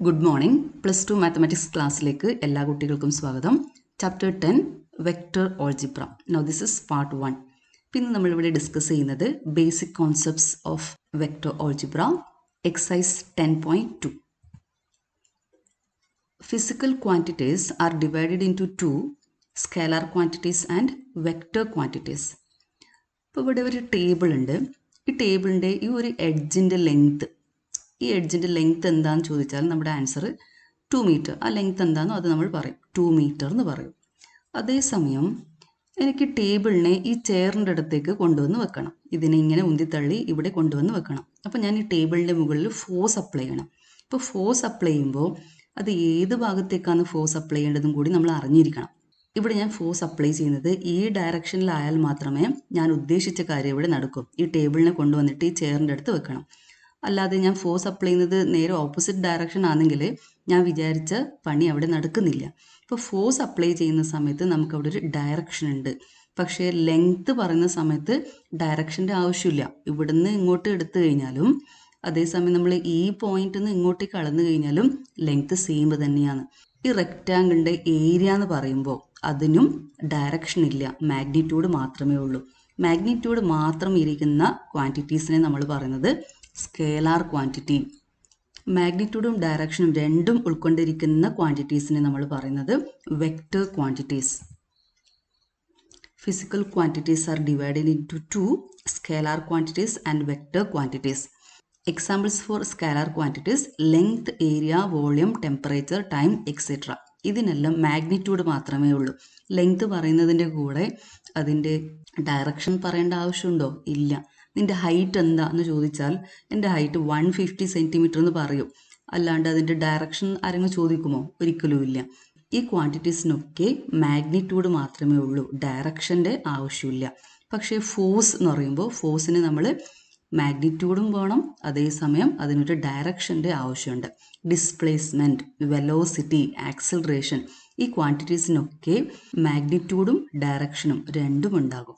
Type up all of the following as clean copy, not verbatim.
Good morning. +2 mathematics ക്ലാസ്സിലേക്ക് എല്ലാ കുട്ടികൾക്കും സ്വാഗതം. Chapter 10 vector algebra. Now this is part 1. പിന്നെ നമ്മളിവിടെ ഡിസ്കസ് ചെയ്യുന്നത് basic concepts of vector algebra, exercise 10.2. Physical quantities are divided into two, scalar quantities and vector quantities. ഇപ്പോൾ ഇവിടെ ഒരു ടേബിൾ ഉണ്ട്. ഈ ടേബിളിൻ്റെ ഈ ഒരു എഡ്ജിൻ്റെ ലെങ്ത്ത്, ഈ എഡ്ജിൻ്റെ ലെങ്ത്ത് എന്താണെന്ന് ചോദിച്ചാൽ നമ്മുടെ ആൻസർ 2 മീറ്റർ. ആ ലെങ്ത്ത് എന്താണെന്നോ അത് നമ്മൾ പറയും 2 മീറ്റർ എന്ന് പറയും. അതേസമയം എനിക്ക് ടേബിളിനെ ഈ ചെയറിൻ്റെ അടുത്തേക്ക് കൊണ്ടുവന്ന് വെക്കണം. ഇതിനെ ഇങ്ങനെ ഉന്തിത്തള്ളി ഇവിടെ കൊണ്ടുവന്ന് വെക്കണം. അപ്പോൾ ഞാൻ ഈ ടേബിളിൻ്റെ മുകളിൽ ഫോഴ്സ് അപ്ലൈ ചെയ്യണം. ഇപ്പോൾ ഫോഴ്സ് അപ്ലൈ ചെയ്യുമ്പോൾ അത് ഏത് ഭാഗത്തേക്കാണ് ഫോഴ്സ് അപ്ലൈ ചെയ്യേണ്ടതും കൂടി നമ്മൾ അറിഞ്ഞിരിക്കണം. ഇവിടെ ഞാൻ ഫോഴ്സ് അപ്ലൈ ചെയ്യുന്നത് ഈ ഡയറക്ഷനിലായാൽ മാത്രമേ ഞാൻ ഉദ്ദേശിച്ച കാര്യം ഇവിടെ നടക്കും. ഈ ടേബിളിനെ കൊണ്ടുവന്നിട്ട് ഈ ചെയറിൻ്റെ അടുത്ത് വെക്കണം. അല്ലാതെ ഞാൻ ഫോഴ്സ് അപ്ലൈ ചെയ്യുന്നത് നേരെ ഓപ്പോസിറ്റ് ഡയറക്ഷൻ ആണെങ്കിൽ ഞാൻ വിചാരിച്ച പണി അവിടെ നടക്കുന്നില്ല. ഇപ്പോൾ ഫോഴ്സ് അപ്ലൈ ചെയ്യുന്ന സമയത്ത് നമുക്കവിടെ ഒരു ഡയറക്ഷൻ ഉണ്ട്. പക്ഷേ ലെങ്ത്ത് പറയുന്ന സമയത്ത് ഡയറക്ഷൻ്റെ ആവശ്യമില്ല. ഇവിടുന്ന് ഇങ്ങോട്ട് എടുത്തു കഴിഞ്ഞാലും അതേസമയം നമ്മൾ ഈ പോയിന്റിൽ നിന്ന് ഇങ്ങോട്ടേക്ക് അളന്നു കഴിഞ്ഞാലും ലെങ്ത്ത് സെയിം തന്നെയാണ്. ഈ റെക്റ്റാങ്കിളിൻ്റെ ഏരിയ എന്ന് പറയുമ്പോൾ അതിനും ഡയറക്ഷൻ ഇല്ല, മാഗ്നിറ്റ്യൂഡ് മാത്രമേ ഉള്ളൂ. മാഗ്നിറ്റ്യൂഡ് മാത്രം ഇരിക്കുന്ന ക്വാണ്ടിറ്റീസിനെ നമ്മൾ പറയുന്നത് സ്കേലാർ ക്വാണ്ടിറ്റി. മാഗ്നിറ്റ്യൂഡും ഡയറക്ഷനും രണ്ടും ഉൾക്കൊണ്ടിരിക്കുന്ന ക്വാണ്ടിറ്റീസിനെ നമ്മൾ പറയുന്നത് vector quantities. Physical quantities are divided into two, scalar quantities and vector quantities. Examples for scalar quantities: length, area, volume, temperature, time, etc. ഇതിനെല്ലാം മാഗ്നിറ്റ്യൂഡ് മാത്രമേ ഉള്ളൂ. ലെങ്ത് പറയുന്നതിൻ്റെ കൂടെ അതിൻ്റെ ഡയറക്ഷൻ പറയേണ്ട ആവശ്യമുണ്ടോ? ഇല്ല. നിൻ്റെ ഹൈറ്റ് എന്താ എന്ന് ചോദിച്ചാൽ എൻ്റെ ഹൈറ്റ് 150 സെൻറ്റിമീറ്റർ എന്ന് പറയും. അല്ലാണ്ട് അതിൻ്റെ ഡയറക്ഷൻ ആരെങ്കിലും ചോദിക്കുമോ? ഒരിക്കലും ഇല്ല. ഈ ക്വാണ്ടിറ്റീസിനൊക്കെ മാഗ്നിറ്റ്യൂഡ് മാത്രമേ ഉള്ളൂ, ഡയറക്ഷൻ്റെ ആവശ്യമില്ല. പക്ഷേ ഫോഴ്സ് എന്ന് പറയുമ്പോൾ ഫോഴ്സിന് നമ്മൾ മാഗ്നിറ്റ്യൂഡും വേണം, അതേസമയം അതിനൊരു ഡയറക്ഷൻ്റെ ആവശ്യമുണ്ട്. ഡിസ്പ്ലേസ്മെൻറ്റ്, വെലോസിറ്റി, ആക്സിലറേഷൻ, ഈ ക്വാണ്ടിറ്റീസിനൊക്കെ മാഗ്നിറ്റ്യൂഡും ഡയറക്ഷനും രണ്ടും ഉണ്ടാകും.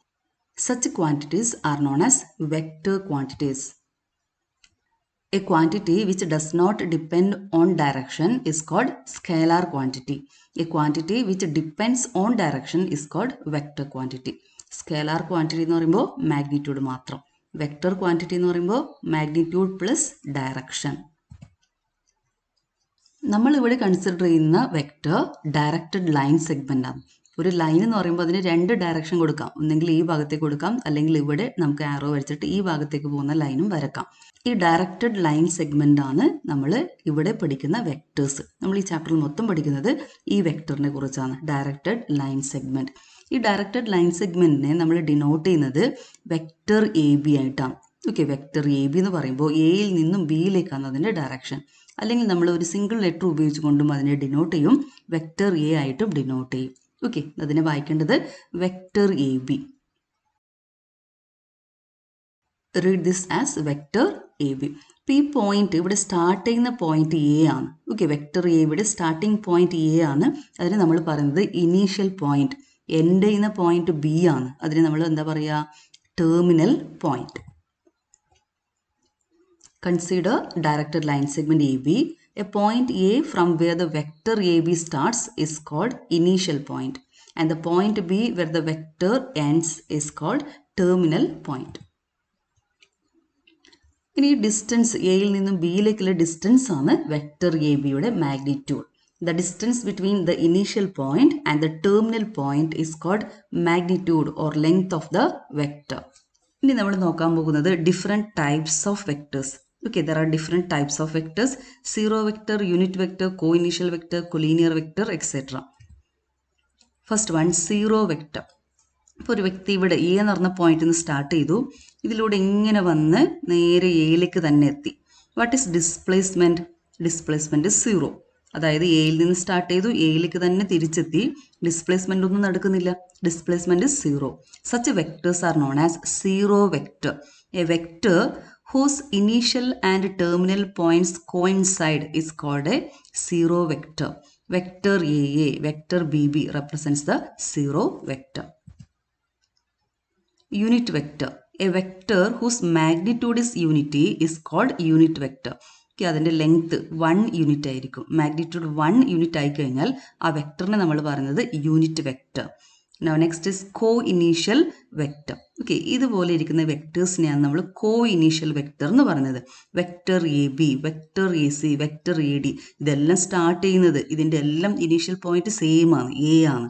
Such quantities are known as vector quantities. A quantity which does not depend on direction is called scalar quantity. A quantity which depends on direction is called vector quantity. Scalar quantity എന്ന് പറയുമ്പോൾ magnitude മാത്രം. Vector quantity എന്ന് പറയുമ്പോൾ magnitude plus direction. നമ്മളിവിടെ consider ചെയ്യുന്ന vector directed line segment ആണ്. ഒരു line എന്ന് പറയുമ്പോൾ അതിന് 2 ഡയറക്ഷൻ കൊടുക്കാം. ഒന്നെങ്കിൽ ഈ ഭാഗത്തേക്ക് കൊടുക്കാം, അല്ലെങ്കിൽ ഇവിടെ നമുക്ക് ആരോ വരച്ചിട്ട് ഈ ഭാഗത്തേക്ക് പോകുന്ന ലൈനും വരക്കാം. ഈ ഡയറക്റ്റഡ് ലൈൻ സെഗ്മെൻ്റ് ആണ് നമ്മൾ ഇവിടെ പഠിക്കുന്ന വെക്റ്റേഴ്സ്. നമ്മൾ ഈ ചാപ്റ്ററിൽ മൊത്തം പഠിക്കുന്നത് ഈ വെക്റ്ററിനെ കുറിച്ചാണ്, ഡയറക്റ്റഡ് ലൈൻ സെഗ്മെൻറ്റ്. ഈ ഡയറക്റ്റഡ് ലൈൻ സെഗ്മെൻറ്റിനെ നമ്മൾ ഡിനോട്ട് ചെയ്യുന്നത് വെക്റ്റർ എ ബി ആയിട്ടാണ്. ഓക്കെ, വെക്റ്റർ എ ബി എന്ന് പറയുമ്പോൾ എയിൽ നിന്നും ബിയിലേക്കാണ് അതിൻ്റെ ഡയറക്ഷൻ. അല്ലെങ്കിൽ നമ്മൾ ഒരു സിംഗിൾ ലെറ്റർ ഉപയോഗിച്ചുകൊണ്ടും അതിനെ ഡിനോട്ട് ചെയ്യും, വെക്റ്റർ എ ആയിട്ടും ഡിനോട്ട് ചെയ്യും. ഓക്കെ, അതിനെ വായിക്കേണ്ടത് vector A B. Read this as vector A B. ഇപ്പോൾ ഈ പോയിന്റ് ഇവിടെ സ്റ്റാർട്ട് ചെയ്യുന്ന പോയിന്റ് എ ആണ്. ഓക്കെ, വെക്റ്റർ എ ബിയുടെ സ്റ്റാർട്ടിംഗ് പോയിന്റ് എ ആണ്. അതിന് നമ്മൾ പറയുന്നത് ഇനീഷ്യൽ പോയിന്റ്. എൻഡ് ചെയ്യുന്ന പോയിന്റ് ബി ആണ്. അതിന് നമ്മൾ എന്താ പറയുക? Terminal point. Consider directed line segment AB. A point A from where the vector AB starts is called initial point, and the point B where the vector ends is called terminal point. ഇനി distance എയിൽ നിന്നും ബിയിലേക്കുള്ള distance ആണ് vector A ബിയുടെ magnitude. The distance between the initial point and the terminal point is called magnitude or length of the vector. ഇനി നമ്മൾ നോക്കാൻ പോകുന്നത് different types of vectors. Okay, there are different types of vectors: zero vector, unit vector, co-initial vector, collinear vector, etc. First one, zero vector. ഇപ്പോൾ ഒരു വ്യക്തി ഇവിടെ A എന്ന് പറഞ്ഞ പോയിന്റിൽ നിന്ന് സ്റ്റാർട്ട് ചെയ്തു, ഇതിലൂടെ ഇങ്ങനെ വന്ന് നേരെ എയിലേക്ക് തന്നെ എത്തി. What is displacement? Displacement zero. അതായത് എയിൽ നിന്ന് സ്റ്റാർട്ട് ചെയ്തു, എയിലേക്ക് തന്നെ തിരിച്ചെത്തി, ഡിസ്പ്ലേസ്മെൻ്റ് ഒന്നും നടക്കുന്നില്ല, displacement zero. Such vectors R known as zero vector. A vector whose initial and terminal points coincide is called a zero vector. Vector AA, vector BB represents the zero vector. Unit vector. A vector whose magnitude is unity is called unit vector. അതിൻ്റെ length 1 unit ആയിരിക്കും. Magnitude 1 unit ആയിക്കഴിഞ്ഞാൽ ആ വെക്ടറിനെ നമ്മൾ പറയുന്നത് unit vector. Now next is co-initial vector. Okay, ഇതുപോലെ ഇരിക്കുന്ന വെക്ടേഴ്സിനെയാണ് നമ്മൾ co-initial vector എന്ന് പറയുന്നത്. Vector A B, vector A C, vector A D, ഇതെല്ലാം സ്റ്റാർട്ട് ചെയ്യുന്നത്, ഇതിൻ്റെ എല്ലാം ഇനീഷ്യൽ പോയിന്റ് സെയിം ആണ്, എ ആണ്.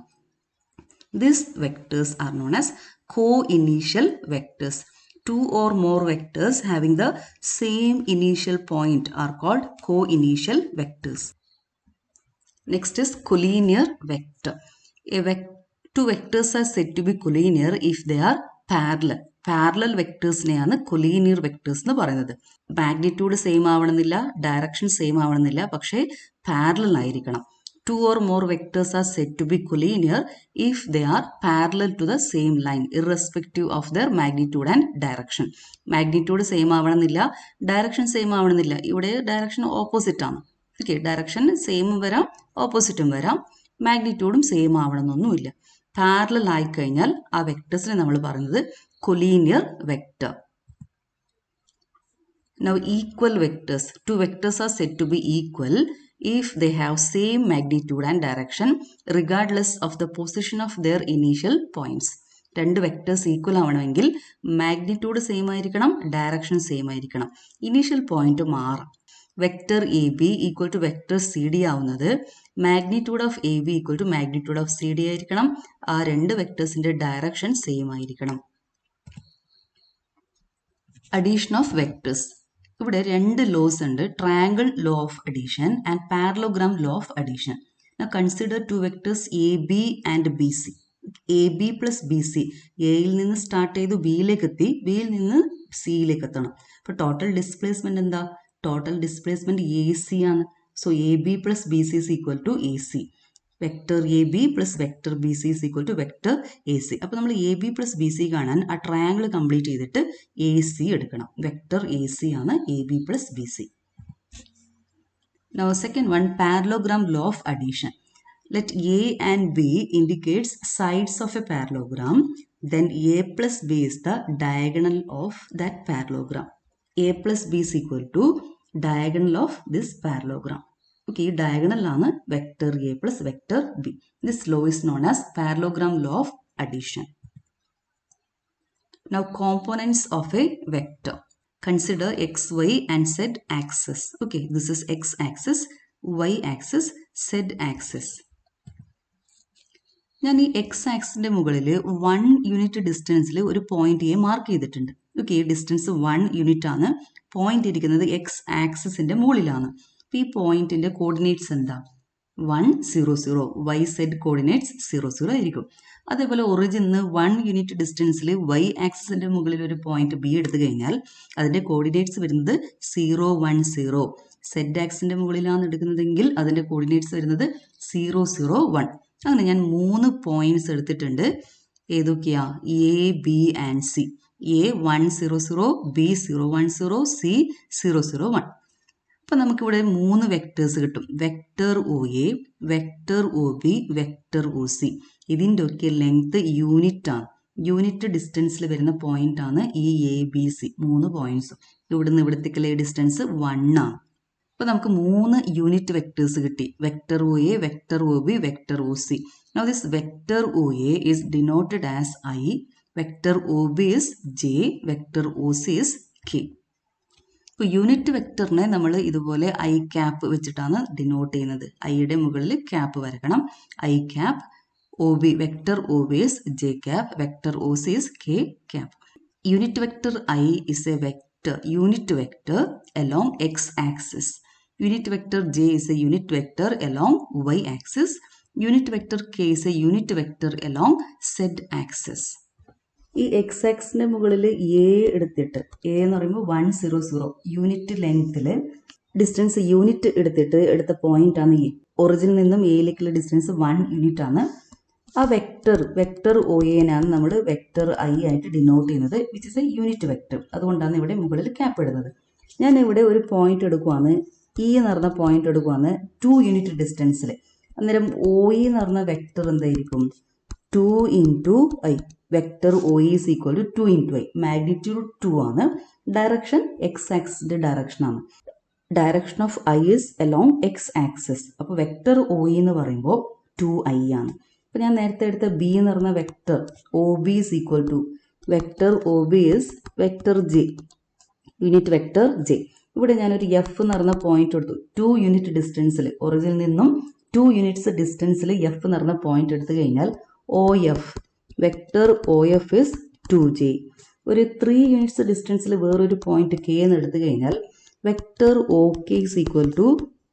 These vectors are known as co-initial vectors. Two or more vectors having the same initial point are called co-initial vectors. Next is collinear vector. Two vectors are said to be collinear if they are parallel. Parallel വെക്ടേഴ്സിനെയാണ് collinear vectors എന്ന് പറയുന്നത്. Magnitude same ആവണമെന്നില്ല, direction same ആവണമെന്നില്ല, പക്ഷേ parallel ആയിരിക്കണം. Two or more vectors are said to be collinear if they are parallel to the same line, irrespective of their magnitude and direction. Magnitude same ആവണമെന്നില്ല, direction same ആവണമെന്നില്ല. ഇവിടെ direction opposite ആണ്. Okay, direction സെയിമും വരാം, ഓപ്പോസിറ്റും വരാം. മാഗ്നിറ്റ്യൂഡും same ആവണമെന്നൊന്നുമില്ല. Parallel ആയിക്കഴിഞ്ഞാൽ ആ വെക്ടേഴ്സിനെ നമ്മൾ പറയുന്നത് collinear vector. Now equal vectors. Two vectors are said to be equal if they have same magnitude and direction regardless of the position of their initial points. രണ്ട് vectors equal ആവണമെങ്കിൽ magnitude same ആയിരിക്കണം, direction same ആയിരിക്കണം, initial point മാറാം. Vector A B equal to vector C D ആവുന്നത് magnitude of A B equal to magnitude of C D ആയിരിക്കണം. ആ രണ്ട് വെക്ടേഴ്സിന്റെ ഡയറക്ഷൻ സെയിം ആയിരിക്കണം. Addition of vectors. ഇവിടെ രണ്ട് ലോസ് ഉണ്ട്, triangle law of addition and parallelogram law of addition. Consider two vectors A B and B C. A B plus B C, എയിൽ നിന്ന് സ്റ്റാർട്ട് ചെയ്ത് ബിയിലേക്ക് എത്തി, ബിയിൽ നിന്ന് സിയിലേക്ക് എത്തണം. അപ്പോൾ ടോട്ടൽ ഡിസ്പ്ലേസ്മെന്റ് എന്താ? ടോട്ടൽ ഡിസ്പ്ലേസ്മെന്റ് എ സി ആണ്. So A B plus B C is equal to A C. Vector A B plus vector B C is equal to vector A C. അപ്പോൾ നമ്മൾ A B plus B C കാണാൻ ആ triangle complete ചെയ്തിട്ട് A C എടുക്കണം. Vector A C ആണ് A B plus B C. Now second one, parallelogram law of addition. Let A and B indicates sides of a parallelogram. Then A plus B is the diagonal of that parallelogram. A plus B is equal to diagonal of this parallelogram. Okay, diagonal ആണ് vector A plus vector B. This law is known as parallelogram law of addition. Now components of a vector. Consider x, y and z axis. Okay, this is x axis, y axis, z axis. ഞാൻ ഈ X ആക്സിന്റെ മുകളിൽ 1 unit ഡിസ്റ്റൻസിൽ ഒരു point A mark ചെയ്തിട്ടുണ്ട്. Okay, distance 1 unit ആണ്. Point ഇരിക്കുന്നത് X ആക്സിന്റെ മുകളിലാണ്. അപ്പോൾ ഈ പോയിന്റിന്റെ കോർഡിനേറ്റ്സ് എന്താ? 1 0 0. വൈ സെഡ് കോർഡിനേറ്റ്സ് 0 0 ആയിരിക്കും. അതേപോലെ ഒറിജിന് 1 യൂണിറ്റ് ഡിസ്റ്റൻസിൽ വൈ ആക്സിന്റെ മുകളിൽ ഒരു പോയിന്റ് ബി എടുത്തു കഴിഞ്ഞാൽ അതിന്റെ കോർഡിനേറ്റ്സ് വരുന്നത് 0 1 0. സെഡ് ആക്സിന്റെ മുകളിലാണ് എടുക്കുന്നതെങ്കിൽ അതിന്റെ കോർഡിനേറ്റ്സ് വരുന്നത് 0 0 1. അങ്ങനെ ഞാൻ 3 പോയിന്റ്സ് എടുത്തിട്ടുണ്ട്. ഏതൊക്കെയാ? A B and C. A 1 0 0, B 0 1 0, C 0 0 1. അപ്പം നമുക്കിവിടെ 3 വെക്ടേഴ്സ് കിട്ടും. Vector O A, vector O B, vector O C. ഇതിൻ്റെ ഒക്കെ ലെങ്ത് യൂണിറ്റ് ആണ്. യൂണിറ്റ് ഡിസ്റ്റൻസിൽ വരുന്ന പോയിന്റ് ആണ് ഈ എ ബി സി. 3 പോയിന്റ്സും ഇവിടുന്ന് ഇവിടത്തേക്കുള്ള ഡിസ്റ്റൻസ് 1 ആണ്. അപ്പോൾ നമുക്ക് 3 യൂണിറ്റ് വെക്ടേഴ്സ് കിട്ടി. Vector O A, vector O B, vector O C. Now this vector OA is denoted as I, vector OB is J, vector OC is K. ഇപ്പോൾ unit വെക്ടറിനെ നമ്മൾ ഇതുപോലെ I cap വെച്ചിട്ടാണ് denote ചെയ്യുന്നത്. ഐയുടെ മുകളിൽ cap വരക്കണം. I cap. O B, vector O B is J cap, vector O C is K cap. Unit vector I is a vector, unit vector along x axis. Unit vector j is a unit vector along y axis. Unit vector k is a unit vector along z axis. ഈ X ആക്സിന്റെ മുകളിൽ A എടുത്തിട്ട്, A എന്ന് പറയുമ്പോൾ 1 0 0 unit ലെങ്ത്തിൽ distance unit എടുത്തിട്ട് എടുത്ത point ആണ് എ. ഒറിജിനിൽ നിന്നും എയിലേക്കുള്ള ഡിസ്റ്റൻസ് 1 യൂണിറ്റ് ആണ്. ആ വെക്ടർ ഒ എനാണ് നമ്മൾ വെക്ടർ ഐ ആയിട്ട് ഡിനോട്ട് ചെയ്യുന്നത്, which is A unit vector. അതുകൊണ്ടാണ് ഇവിടെ മുകളിൽ ക്യാപ്പ് ഇടുന്നത്. ഞാൻ ഇവിടെ ഒരു പോയിന്റ് എടുക്കുവാണ്, ഇ എന്ന് പറഞ്ഞ പോയിന്റ് എടുക്കുവാണ് 2 യൂണിറ്റ് ഡിസ്റ്റൻസിൽ. അന്നേരം ഒ ഇ എന്ന് പറഞ്ഞ വെക്ടർ എന്തായിരിക്കും? 2 into i. Vector O E is equal to 2 into i. Magnitude 2 ആണ്. ഡയറക്ഷൻ എക്സ് ആക്സിന്റെ ഡയറക്ഷൻ ആണ്. Direction of i is along x axis. അപ്പോൾ വെക്ടർ ഒ എന്ന് പറയുമ്പോൾ 2i ആണ്. അപ്പോൾ ഞാൻ നേരത്തെ എടുത്ത ബി എന്ന് പറഞ്ഞ vector O B is equal to vector O B is vector j, unit vector j. ഇവിടെ ഞാനൊരു എഫ് എന്ന് പറഞ്ഞ പോയിന്റ് എടുത്തു. 2 യൂണിറ്റ് ഡിസ്റ്റൻസിൽ, ഒറിജിനിൽ നിന്നും 2 യൂണിറ്റ്സ് ഡിസ്റ്റൻസിൽ എഫ് എന്ന് പറഞ്ഞ പോയിന്റ് എടുത്തു കഴിഞ്ഞാൽ O F, vector O F is 2j. ഒരു 3 യൂണിറ്റ്സ് ഡിസ്റ്റൻസിൽ വേറൊരു പോയിന്റ് കെ എന്ന് എടുത്തു കഴിഞ്ഞാൽ vector O K is equal to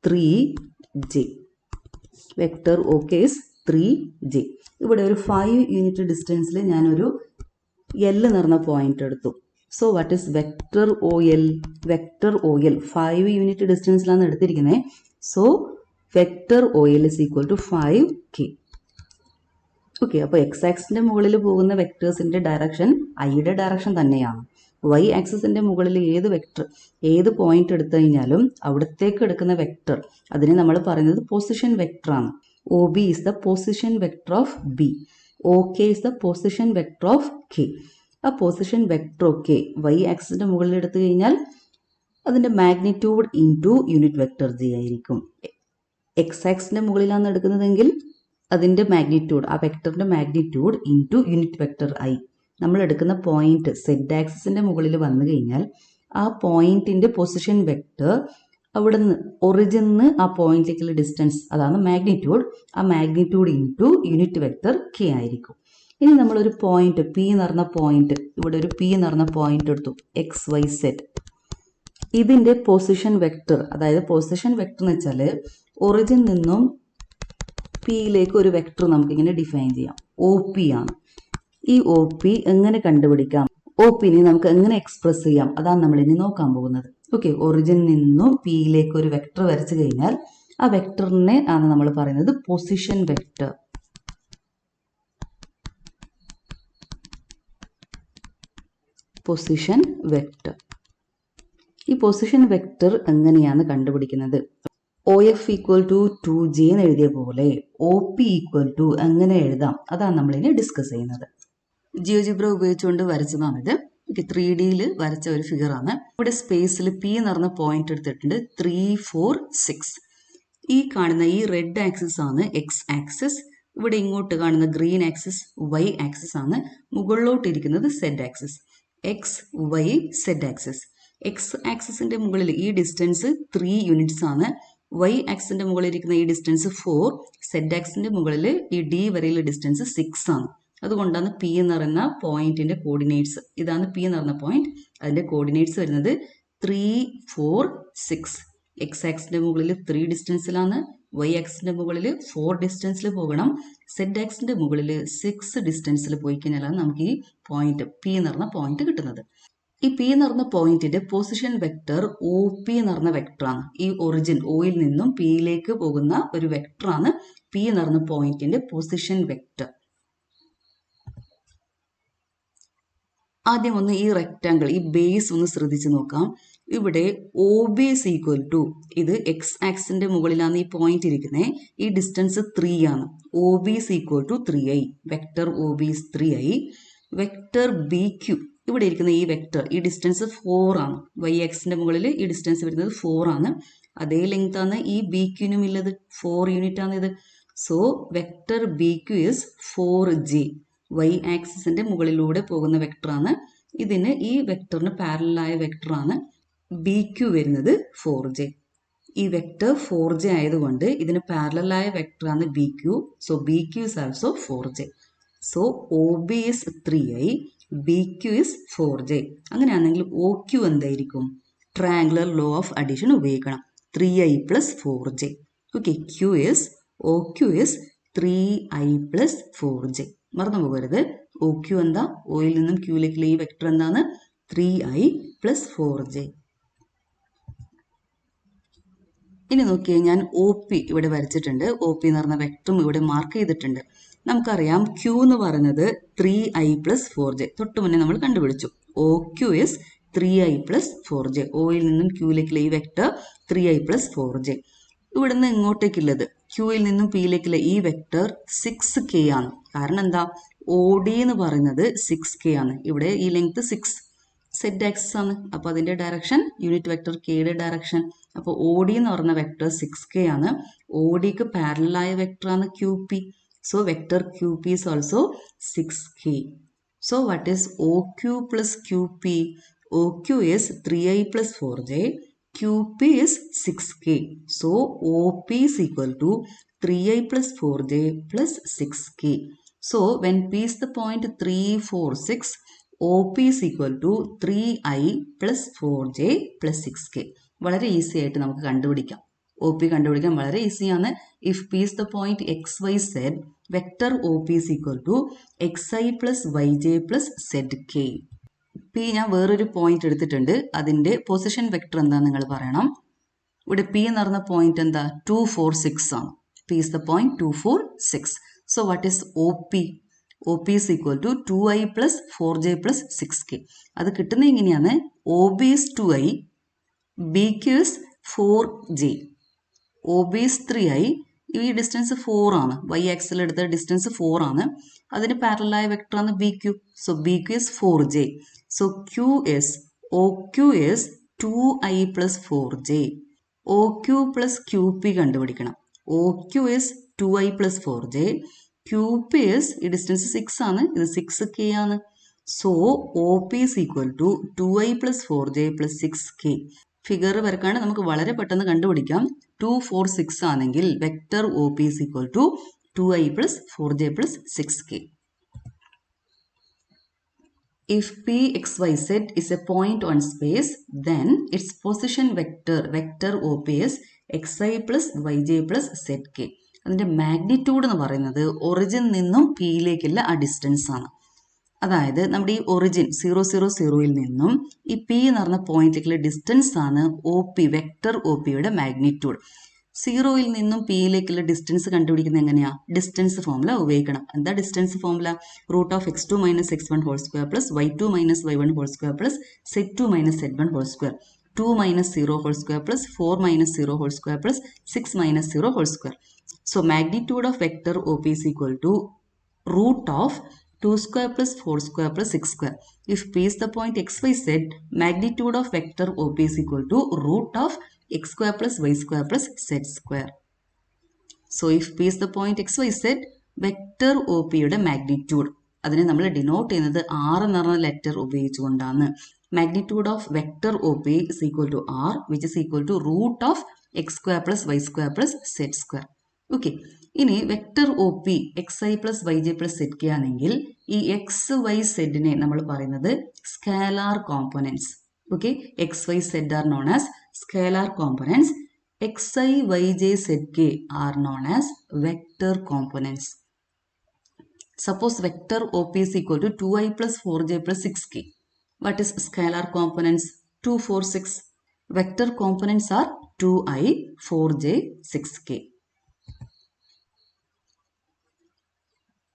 3j. Vector O K is 3j. ഇവിടെ ഒരു 5 യൂണിറ്റ് ഡിസ്റ്റൻസിൽ ഞാനൊരു എൽ എന്ന് പറഞ്ഞ പോയിന്റ് എടുത്തു. So what is vector O L? Vector O L 5 unit ഡിസ്റ്റൻസിലാണ് എടുത്തിരിക്കുന്നത്. So vector O L is equal to 5k. Okay, അപ്പോൾ X ആക്സിന്റെ മുകളിൽ പോകുന്ന വെക്ടേഴ്സിന്റെ ഡയറക്ഷൻ ഐയുടെ ഡയറക്ഷൻ തന്നെയാണ്. വൈ ആക്സിസിന്റെ മുകളിൽ ഏത് വെക്ടർ, ഏത് പോയിന്റ് എടുത്തു കഴിഞ്ഞാലും അവിടത്തേക്ക് എടുക്കുന്ന വെക്ടർ, അതിനെ നമ്മൾ പറയുന്നത് പൊസിഷൻ വെക്ടർ ആണ്. O B is the position vector of B, O K is the position vector of K. ആ പൊസിഷൻ വെക്ടർ ഒക്കെ വൈ ആക്സിന്റെ മുകളിൽ എടുത്തു കഴിഞ്ഞാൽ അതിന്റെ magnitude into unit vector G ആയിരിക്കും. എക്സ് ആക്സിന്റെ മുകളിലാണ് എടുക്കുന്നതെങ്കിൽ അതിന്റെ മാഗ്നിറ്റ്യൂഡ്, ആ വെക്ടറിന്റെ magnitude into unit vector I. നമ്മൾ എടുക്കുന്ന പോയിന്റ് സെഡ് ആക്സിസിന്റെ മുകളിൽ വന്നു കഴിഞ്ഞാൽ ആ പോയിന്റിന്റെ പൊസിഷൻ വെക്ടർ അവിടെ നിന്ന് ഒറിജിനിന്ന് ആ പോയിന്റിലേക്കുള്ള ഡിസ്റ്റൻസ്, അതാണ് മാഗ്നിറ്റ്യൂഡ്. ആ magnitude into unit vector K ആയിരിക്കും. ഇനി നമ്മളൊരു പോയിന്റ് പി എന്ന് പറഞ്ഞ പോയിന്റ്, ഇവിടെ ഒരു പി എന്ന് പറഞ്ഞ പോയിന്റ് എടുത്തു, എക്സ് വൈ സെഡ്. ഇതിന്റെ പൊസിഷൻ വെക്ടർ, അതായത് പൊസിഷൻ വെക്ടർ എന്ന് വെച്ചാൽ ഒറിജിൻ നിന്നും പിയിലേക്ക് ഒരു വെക്ടർ നമുക്കിങ്ങനെ ഡിഫൈൻ ചെയ്യാം. ഒ പി ആണ്. ഈ ഒ പി എങ്ങനെ കണ്ടുപിടിക്കാം, ഒ പിനെ നമുക്ക് എങ്ങനെ എക്സ്പ്രസ് ചെയ്യാം, അതാണ് നമ്മൾ ഇനി നോക്കാൻ പോകുന്നത്. ഓക്കെ, ഒറിജിൻ നിന്നും പിയിലേക്ക് ഒരു വെക്ടർ വരച്ചു കഴിഞ്ഞാൽ ആ വെക്ടറിനെ ആണ് നമ്മൾ പറയുന്നത് പൊസിഷൻ വെക്ടർ. Position vector. ഈ പൊസിഷൻ വെക്ടർ എങ്ങനെയാണ് കണ്ടുപിടിക്കുന്നത്? O F equal to 2j എന്ന് എഴുതിയ പോലെ ഒ പി ഈക്വൽ ടു എങ്ങനെ എഴുതാം, അതാണ് നമ്മളിനി ഡിസ്കസ് ചെയ്യുന്നത്. ജിയോജിബ്ര ഉപയോഗിച്ചുകൊണ്ട് വരച്ചതാണിത്. 3Dയിൽ വരച്ച ഒരു ഫിഗറാണ്. ഇവിടെ സ്പേസിൽ പി എന്ന് പറഞ്ഞ പോയിന്റ് എടുത്തിട്ടുണ്ട്. 3, 4, 6. ഈ കാണുന്ന ഈ റെഡ് ആക്സിസ് ആണ് എക്സ് ആക്സിസ്. ഇവിടെ ഇങ്ങോട്ട് കാണുന്ന ഗ്രീൻ ആക്സിസ് വൈ ആക്സിസ് ആണ്. മുകളിലോട്ട് ഇരിക്കുന്നത് Z axis. X Y Z axis. X ആക്സിസിന്റെ മുകളിൽ ഈ ഡിസ്റ്റൻസ് 3 യൂണിറ്റ്സ് ആണ്. വൈ ആക്സിന്റെ മുകളിൽ ഇരിക്കുന്ന ഈ ഡിസ്റ്റൻസ് 4. സെഡ് ആക്സിന്റെ മുകളിൽ ഈ ഡി വരെയുള്ള ഡിസ്റ്റൻസ് 6 ആണ്. അതുകൊണ്ടാണ് പി എന്ന് പറയുന്ന പോയിന്റിന്റെ കോർഡിനേറ്റ്സ്, ഇതാണ് പി എന്ന് പറയുന്ന പോയിന്റ്, അതിന്റെ കോർഡിനേറ്റ്സ് വരുന്നത് 3, 4, 6. എക്സ് ആക്സിന്റെ മുകളിൽ 3 ഡിസ്റ്റൻസിലാണ്. വൈ ആക്സിന്റെ മുകളിൽ 4 ഡിസ്റ്റൻസിൽ പോകണം. സെഡ് ആക്സിന്റെ മുകളിൽ 6 ഡിസ്റ്റൻസിൽ പോയി കഴിഞ്ഞാലാണ് നമുക്ക് ഈ പോയിന്റ് പി എന്ന് പറഞ്ഞ പോയിന്റ് കിട്ടുന്നത്. ഈ പി എന്ന് പറഞ്ഞ പോയിന്റിന്റെ പൊസിഷൻ വെക്ടർ ഒ പി എന്ന് പറഞ്ഞ വെക്ടറാണ്. ഈ ഒറിജിൻ ഒയിൽ നിന്നും പിയിലേക്ക് പോകുന്ന ഒരു വെക്ടറാണ് പി എന്ന് പറഞ്ഞ പോയിന്റിന്റെ പൊസിഷൻ വെക്ടർ. ആദ്യം ഒന്ന് ഈ റെക്റ്റാങ്കിൾ, ഈ ബേസ് ഒന്ന് ശ്രദ്ധിച്ചു നോക്കാം. ഇവിടെ O B is equal to, ഇത് എക്സ് ആക്സിന്റെ മുകളിലാണ് ഈ പോയിന്റ് ഇരിക്കുന്നത്. ഈ ഡിസ്റ്റൻസ് 3 ആണ്. O B is equal to 3i. Vector O B is 3i. Vector B Q, ഇവിടെ ഇരിക്കുന്ന ഈ വെക്ടർ, ഈ ഡിസ്റ്റൻസ് 4 ആണ്. വൈ എക്സിന്റെ മുകളിൽ ഈ ഡിസ്റ്റൻസ് വരുന്നത് 4 ആണ്. അതേ ലെങ്ത് ആണ് ഈ ബി ക്യൂനും ഉള്ളത്. 4 യൂണിറ്റ് ആണ് ഇത്. So vector B Q is 4j. Y ആക്സിസിന്റെ മുകളിലൂടെ പോകുന്ന വെക്ടറാണ്. ഇതിന് ഈ വെക്ടറിന് പാരലലായ വെക്ടറാണ് ബി ക്യു വരുന്നത് 4j. ഈ വെക്ടർ 4j ആയതുകൊണ്ട് ഇതിന് പാരലലായ വെക്ടറാണ് B Q. So B Q is also 4j. So O B is 3i, B Q is 4j. അങ്ങനെയാണെങ്കിൽ ഒ ക്യു എന്തായിരിക്കും? ട്രയാങ്കുലർ ലോ ഓഫ് അഡീഷൻ ഉപയോഗിക്കണം. 3i plus 4j. Okay, Q is O Q is 3i plus 4j. മറന്നു പോകരുത്. O Q എന്താ? ഒയിൽ നിന്നും ക്യൂയിലേക്കുള്ള ഈ vector എന്താണ്? 3i plus 4j. ഇനി നോക്കിയാൽ ഞാൻ ഒ പി ഇവിടെ വരച്ചിട്ടുണ്ട്. ഒ പി എന്ന് പറഞ്ഞ വെക്ടറും ഇവിടെ മാർക്ക് ചെയ്തിട്ടുണ്ട്. നമുക്കറിയാം ക്യൂ എന്ന് പറയുന്നത് 3i plus 4j. തൊട്ട് മുന്നേ നമ്മൾ കണ്ടുപിടിച്ചു. O Q is 3i plus 4j. ഒയിൽ നിന്നും ക്യൂയിലേക്കുള്ള ഈ വെക്ടർ 3i plus 4j. ഇവിടെ നിന്ന് ഇങ്ങോട്ടേക്കുള്ളത് ക്യൂയിൽ നിന്നും പിയിലേക്കുള്ള ഈ വെക്ടർ 6k ആണ്. കാരണം എന്താ? ഒ ഡി എന്ന് പറയുന്നത് 6k ആണ്. ഇവിടെ ഈ ലെങ്ത് 6. സെഡ് എക്സ് ആണ്. അപ്പോൾ അതിൻ്റെ ഡയറക്ഷൻ യൂണിറ്റ് വെക്ടർ കെയുടെ ഡയറക്ഷൻ. അപ്പോൾ ഒ ഡി എന്ന് പറഞ്ഞ വെക്ടർ 6k ആണ്. ഒ ഡിക്ക് പാരലായ വെക്ടറാണ് Q P. So vector Q P is also 6k. So what is O Q plus Q P? O Q is 3i plus 4j. QP is 6k. So OP is equal to 3i plus 4j plus 6k. So when P is the point 3, 4, 6, OP is equal to 3i plus 4j plus 6k. വളരെ easy ആയിട്ട് നമുക്ക് കണ്ടുപിടിക്കാം. OP കണ്ടുപിടിക്കാൻ വളരെ ഈസിയാണ്. If P is the point XYZ, vector OP is equal to xi plus yj plus zk. P ഞാൻ വേറൊരു point എടുത്തിട്ടുണ്ട്. അതിൻ്റെ പൊസിഷൻ വെക്ടർ എന്താണെന്ന് നിങ്ങൾ പറയണം. ഇവിടെ പി എന്ന് പറഞ്ഞ പോയിന്റ് എന്താ? 2, 4, 6 ആണ്. P is the point 2, 4, 6. So what is O P? O P is equal to 2i plus 4j plus 6k. അത് കിട്ടുന്നത് എങ്ങനെയാണ്? O B is 2i, B Q is 4j, O B is 3i. ഈ distance 4 ആണ്. Y axle എടുത്ത distance 4 ആണ്. അതിന് പാരലായ വെക്ടറാണ് B Q. So B Q is 4j. So Q is OQ is 2i plus 4j. OQ plus QP കണ്ടുപിടിക്കണം. OQ is 2i plus 4j. QP is ഈ distance 6 ആണ്. ഇത് 6k ആണ്. So OP is equal to 2i plus 4j plus 6k. Figure വരക്കാണ്ട് നമുക്ക് വളരെ പെട്ടെന്ന് കണ്ടുപിടിക്കാം. 2, 4, 6 ആണെങ്കിൽ vector OP is equal to 2i plus 4j plus 6k. If Pxyz is a point on space, then its position vector OP is xi plus yj plus zk. അതിൻ്റെ magnitude എന്ന് പറയുന്നത് origin നിന്നും പിയിലേക്കുള്ള ആ ഡിസ്റ്റൻസ് ആണ്. അതായത് നമ്മുടെ ഈ origin 0, 0, 0യിൽ നിന്നും ഈ പി എന്ന് പറഞ്ഞ പോയിന്റിലേക്കുള്ള ഡിസ്റ്റൻസ് ആണ് ഒ പി, വെക്ടർ ഒ പിയുടെ മാഗ്നിറ്റ്യൂഡ്. 0യിൽ നിന്നും പിയിലേക്കുള്ള ഡിസ്റ്റൻസ് കണ്ടുപിടിക്കുന്നത് എങ്ങനെയാ? ഡിസ്റ്റൻസ് ഫോർമുല ഉപയോഗിക്കണം. എന്താ distance formula? Root of x2 minus x1 whole square plus y2 minus y1 whole square plus z2 minus z1 whole square. 2 minus 0 whole square plus 4 minus 0 whole square plus 6 minus 0 whole square. So magnitude of vector O P is equal to root of 2 square plus 4 square plus 6 square. If P is the point XYZ, magnitude of vector OP is equal to root of x square plus y square plus z square. So if P is the point XYZ, vector OP യുടെ magnitude അതിനെ നമ്മൾ denote ചെയ്യുന്നത് R എന്ന് പറഞ്ഞ letter ഉപയോഗിച്ചുകൊണ്ടാണ്. Magnitude of vector OP is equal to R, which is equal to root of x square plus y square plus z square. Okay, ഇനി vector O P xi plus yj plus zk ആണെങ്കിൽ ഈ x y സെഡിനെ നമ്മൾ പറയുന്നത് scalar components. Okay, x Y z are known as scalar components. xi yj zk are known as vector components. Suppose vector O P is equal to 2i plus 4j plus 6k. What is scalar components? 2, 4, 6. Vector components are 2i, 4j, 6k.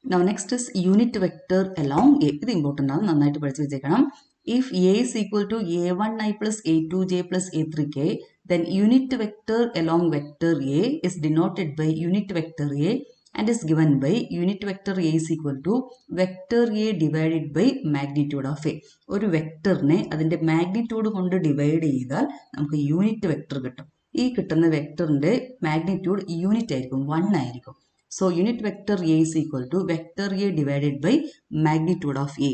Now next is unit vector along A. ഇത് important ആണ്, നന്നായിട്ട് പഠിച്ചു വെച്ചേക്കണം. If A is equal to a1i plus a2j plus a3k, then unit vector along vector A is denoted by unit vector A and is given by unit vector A is equal to vector A divided by magnitude of A. ഒരു വെക്ടറിനെ അതിൻ്റെ magnitude കൊണ്ട് divide ചെയ്താൽ നമുക്ക് unit vector കിട്ടും. ഈ കിട്ടുന്ന വെക്ടറിൻ്റെ magnitude unit ആയിരിക്കും, 1 ആയിരിക്കും. So unit vector A is equal to vector A divided by magnitude of A.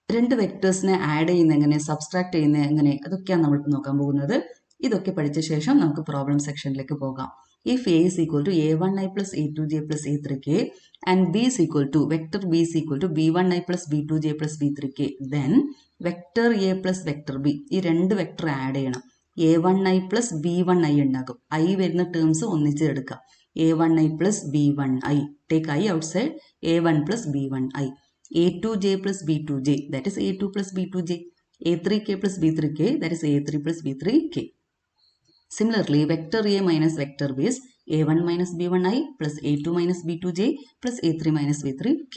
രണ്ട് വെക്ടേഴ്സിനെ ആഡ് ചെയ്യുന്ന എങ്ങനെ, സബ്സ്ട്രാക്ട് ചെയ്യുന്ന എങ്ങനെ, അതൊക്കെയാണ് നമ്മൾ നോക്കാൻ പോകുന്നത്. ഇതൊക്കെ പഠിച്ച ശേഷം നമുക്ക് പ്രോബ്ലം സെക്ഷനിലേക്ക് പോകാം. If A is equal to a1i plus a2j plus a3k and B is equal to vector B is equal to b1i plus b2j plus b3k, then vector A plus vector B, ഈ രണ്ട് vector add ചെയ്യണം. a1i plus b1i ഉണ്ടാകും. i വരുന്ന terms ഒന്നിച്ച് എടുക്കാം. a1i plus b1i, take i outside, a1 plus b1i, a2j plus b2j, that is a2 plus b2j, a3k plus b3k, that is a3 plus b3k. Similarly, vector A minus vector B is a1 minus b1i plus a2 minus b2j plus a3 minus b3k.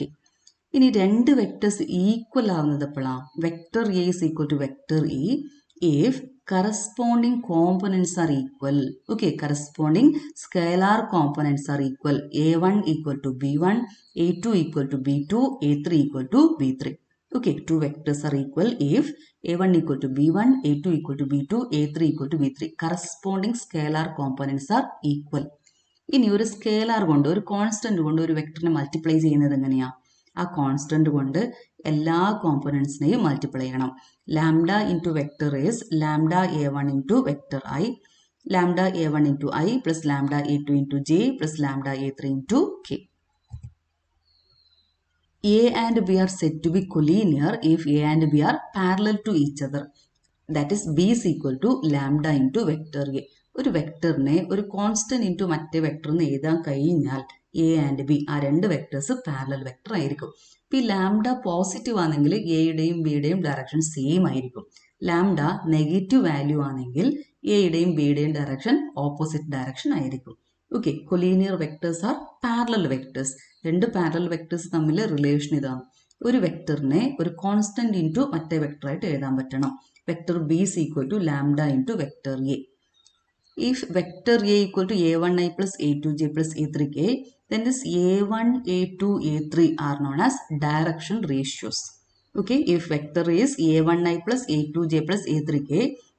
ഇനി രണ്ട് vectors equal ആവുന്നത് എപ്പോഴാണ്? Vector A is equal to vector E if corresponding components are equal. Okay, corresponding scalar components are equal. a1 equal to b1, a2 equal to b2, a3 equal to b3. Okay, two vectors are equal if a1 equal to b1, a2 equal to b2, a3 equal to b3. Corresponding scalar components are equal. ഇനി ഒരു scalar കൊണ്ട് ഒരു constant കൊണ്ട് ഒരു വെക്ടറിനെ multiply ചെയ്യുന്നത് എങ്ങനെയാ? ആ constant കൊണ്ട് എല്ലാ കോമ്പോണൻസിനെയും മൾട്ടിപ്ലൈ ചെയ്യണം. Lambda into vector is lambda a1 into vector I, lambda a1 into I plus lambda a2 into j plus lambda a3 into k. A and B are said to be collinear if A and B are parallel to each other. That is B is equal to lambda into vector A. ഒരു വെക്ടറിനെ ഒരു constant into മറ്റേ വെക്ടറിന് എഴുതാൻ കഴിഞ്ഞാൽ A and B ആ രണ്ട് vectors parallel vector ആയിരിക്കും. ഇപ്പം ഈ ലാംഡ പോസിറ്റീവ് ആണെങ്കിൽ എയുടെയും ബിയുടെയും ഡയറക്ഷൻ സെയിം ആയിരിക്കും. ലാംഡ നെഗറ്റീവ് വാല്യൂ ആണെങ്കിൽ എയുടെയും ബിയുടെയും ഡയറക്ഷൻ ഓപ്പോസിറ്റ് ഡയറക്ഷൻ ആയിരിക്കും. Okay, collinear vectors R parallel vectors. രണ്ട് പാരലൽ വെക്ടേഴ്സ് തമ്മിൽ റിലേഷൻ ഇതാണ്. ഒരു വെക്ടറിനെ ഒരു കോൺസ്റ്റന്റ് ഇൻറ്റു മറ്റേ വെക്ടറായിട്ട് എഴുതാൻ പറ്റണം. Vector B is equal to lambda into vector A. If vector A equal to a1i plus a2j plus a3k, then this a1, a2, a3 are known as direction ratios. Okay, if vector A is a1i plus a2j plus a3k,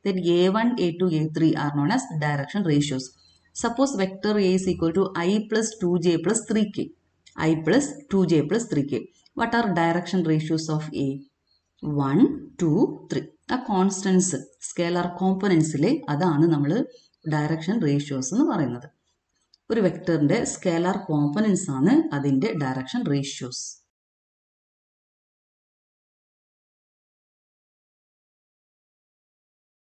then a1, a2, a3 are known as direction ratios. Suppose vector A is equal to I plus 2j plus 3k. I plus 2j plus 3k. What are direction ratios of A? 1, 2, 3. ആ constants scalar കോമ്പണൻസിലെ അതാണ് നമ്മൾ direction ratios എന്ന് പറയുന്നത്. ഒരു വെക്ടറിന്റെ scalar components ആണ് അതിൻ്റെ direction ratios.